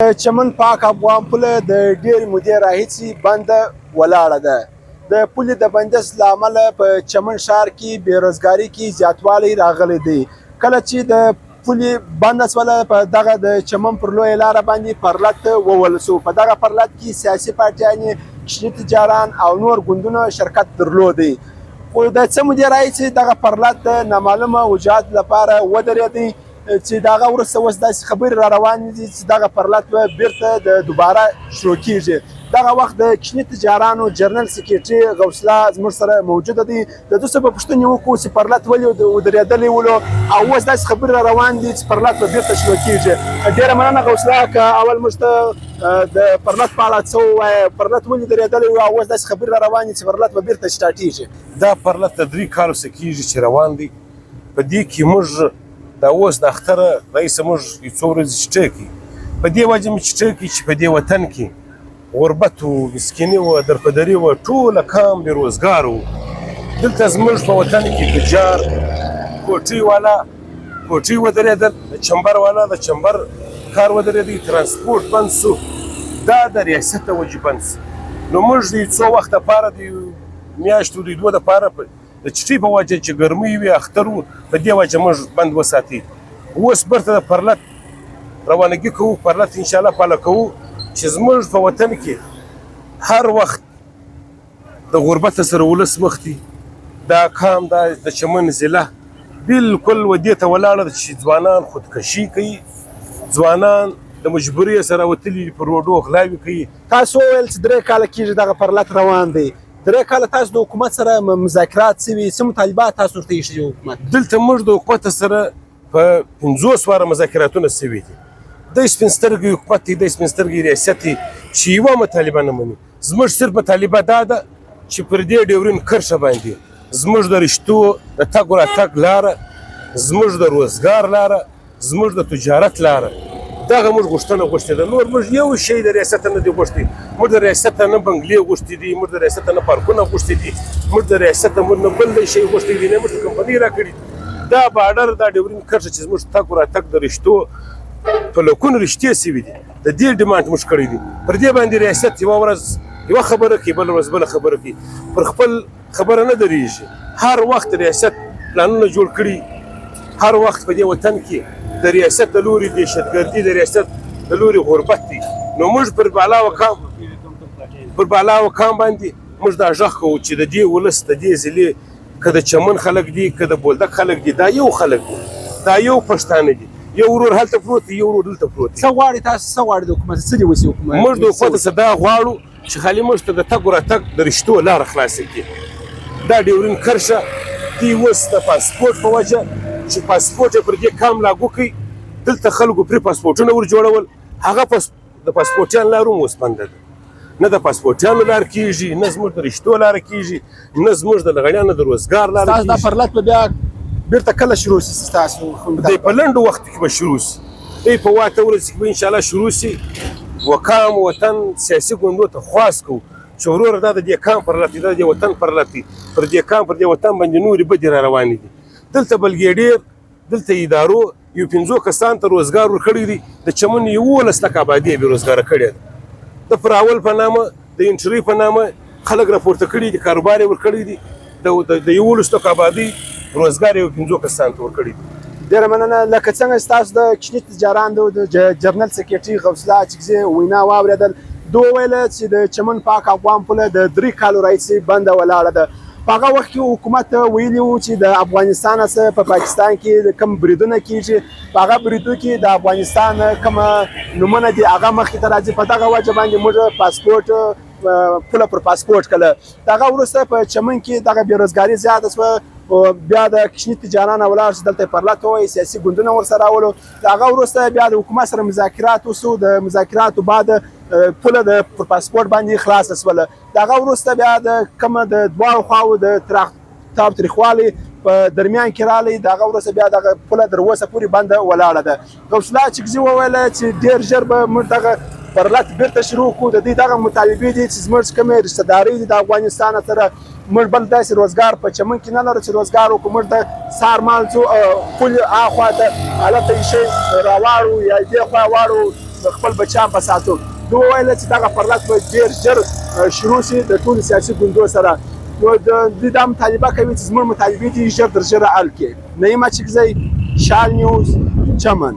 چمن پاک افغان پوله د ډېرې مودې راهیسې بنده ولاړه ده. د پولې د بندش له امله په چمن ښار کې بېروزګاري کې زیاتوالی راغلی دی. کله چې د پولې بنده شوله په دغه د چمن پر لویه لاره باندې پرلت ووهل سو. په دغه پرلت کې سیاسي پارټیانې، کوچني تجاران او نور ګوندونه شرکت درلودی. خو د څه مودې راهیسې دغه پرلت د نامعلومه وجوهاتو لپاره ودرېدی چې دغه وروسته اوس داسې خبرې را روانې دي چې دغه پرلت به بیرته د دوباره شروع کیږي. دغه وخت د کوچني تجارانو جنرال سکرټري غوث الله زموږ سره موجوده دی. د دوی څخه به پوښتنې وکړو چې پرلت ولې ودرېدلی ولو او اوس داسې خبرې را روان دي چې پرلت به بیرته شروع کیږي. ډېره مننه غوث الله، که اول موږ ته د پرلت په اړه څه ووایه، پرلت ولې درېدلی و او اوس داسې خبرې را روانې چې پرلت به بیرته سټارټېږي. دا پرلت د 3 کالو څخه کېږي چې روان دی. په دې کې موږ دا اوس د اختره رئیس موږ یو څو ورځې چټۍ کوي. په دې وجه مې چټۍ کوي چې په دې وطن کې غربت و، مسکیني و، درپدري و، ټوله کام بېروزګار و. دلته زموږ په وطن کې تجار، کوټۍ والا کوټۍ ودرېدل، د چمبر والا د چمبر کار ودرېدی، ترانسپورټ بند سو. دا د ریاست د وجې بند سو. نو موږ د یو څو وخت دپاره د میاشتو د دوه دپاره د چټۍ په وجه چې ګرمۍ وي، اختر و، په دې وجه موږ بند وساتي. اوس برته د پرلت روانګي کوو، پرلت انشاءالله پاله کوو چې زموږ په وطن کې هر وخت د غربت سره ولس مخ دي. دا کام دا د چمن ضلع بالکل ودې ته ولاړه ده چې ځوانان خودکشي کوي، ځوانان د مجبورۍ سره وتلي په روډو غلاوې کوي. تاسو وویل چې 3 کاله کېږي دغه پرلت روان دی. 3 کاله تاسو د حکومت سره مذاکرات شوي، څه مطالبات تاسو ورته ایښي دي حکومت؟ دلته موږ د حکومت سره په 50 واره مذاکراتونه شوي دي. د سپین سترګي حکومت دی، د سپین سترګي ریاست دی چې یوه مطالبه نه مني. زموږ صرف مطالبه دا ده چې پر دې ډیورین کرښه باندې زموږ د رشتو د تګ راتګ لاره، زموږ د روزګار لاره، زموږ د تجارت لاره، دغه موږ غوښتنه غوښتې ده. نور موږ یو شی د ریاست نه دی غوښتي. موږ د ریاست نه بنګلې غوښتي دي، موږ د ریاست نه پارکونه غوښتي دي، موږ د ریاست نه بل شی غوښتي دي، نه موږ ته کمپنۍ راکړي. دا بارډر، دا ډیورین کرښه چې زموږ تګ راتګ د رشتو په لکونو رشتې سوي دي، د دې ډیمانډ موږ کړی دي. پر دې باندې ریاست یوه ورځ یوه خبره کوي، بله ورځ بله خبره کوي، پر خپل خبره نه درېږي. هر وخت ریاست پلانونه جوړ کړي، هر وخت په دې وطن کې د ریاست د لوري دهشتګردي، د ریاست د لوري غربت دی. نو موږ پر بالا وکام باندې موږ دا غږ کوو چې د دې ولس، د دې ضلع، که د چمن خلک دي، که د بولدک خلک دي، دا یو خلک دي، دا یو پښتانه دي. یو ورور هلته پروت دی، یو ورور دلته پروت دی. څه غواړي تاسو، څه غواړي د حکومت، څه دې وسي حکومت؟ موږ د حکومت څخه دا غواړو چې خالي موږ ته د تګ راتګ د رشتو لاره خلاصه کړي. دا ډیورین کرښه دی اوس د پاسپورټ په وجه چې پاسپورټ یې پر دې کام لاګو کړي. دلته خلکو پرې پاسپورټونه ور جوړول، هغه د پاسپورټیانو لار هم اوس بنده ده. نه د پاسپورټیانو لار کېږي، نه زموږ د رشتو لاره کېږي، نه زموږ د لغړیانو د روزګار لاره کېږي. تاسو دا پرلت به بیا بیرته کله شروع شي ستاسو؟ دی په لنډو وخت کې به شروع شي، دی په 8 ورځې کې به انشاءالله شروع شي. وکام وطن سیاسي ګوندو ته خواست کوو چې وروره دا د دې کام پرلت دی، دا د دې وطن پرلت دی. پر دې کام، پر دې وطن باندې نورې بدې را روانې دي. دلته بلګې ډېر، دلته ادارو یو 50 کسان ته روزګار ورکړی دی. د چمن 11 لک آبادي یې بېروزګاره کړې ده. د پراول په نامه، د انټرۍ په نامه خلک راپورته کړي دي، کاروبار یې ورکړی دی. د 11 لک آبادي روزګار یې 50 کسان ته ورکړی دی. ډېره مننه. لکه څنګه ستاسو د کوچني تجارانو د جنرال سکرټري غوث الله اچکزي وینا واورېدل، دوی ویله چې د چمن پاک افغان پوله د 3 کالو راهیسې بنده ولاړه ده. په هغه وخت کې حکومت ویلي و چې د افغانستان څخه په پاکستان کې کوم بریدونه کېږي، په هغه بریدو کې د افغانستان کومه نومونه دي هغه مخې ته راځي. په دغه وجه باندې موږ پاسپورټ پوله پر پاسپورټ کله. دغه وروسته په چمن کې دغه بېروزګاري زیاته شوه، بیا د کوچني تجاران ولاړ چې دلته پرلت ووایي، سیاسي ګوندونه ورسره راولو. د هغه وروسته بیا د حکومت سره مذاکرات وشو، د مذاکراتو بعد پوله د پر پاسپورټ باندې خلاصه شوله. د هغه وروسته بیا د کومه د دواړو خواو د تاوتریخوالي په درمیان کې راغلی. د هغه وروسته بیا دغه پوله تر اوسه پورې بنده ولاړه ده. غوث الله اچکزي وویله چې ډېر ژر به موږ دغه پرلت بیرته شروع کړو. د دې دغه مطالبې دي چې زموږ کومې رشتهدارۍ دي د افغانستان سره، موږ بل داسې روزګار په چمن کې نه لرو چې روزګار وکړو. موږ د سهار مال ځو پولې اخوا ته هلته یې شی راواړو یا دې خوا واړو خپل بچیان به ساتو دوی وویل چې دغه پرلط به ډېر ژر شروع شي د ټولو سیاسي ګوندونو سره نو دوی دا مطالبه کوي چې زموږ مطالبې دې ژر تر ژره حل کړي. نعیم اچکزی، شال نیوز، چمن.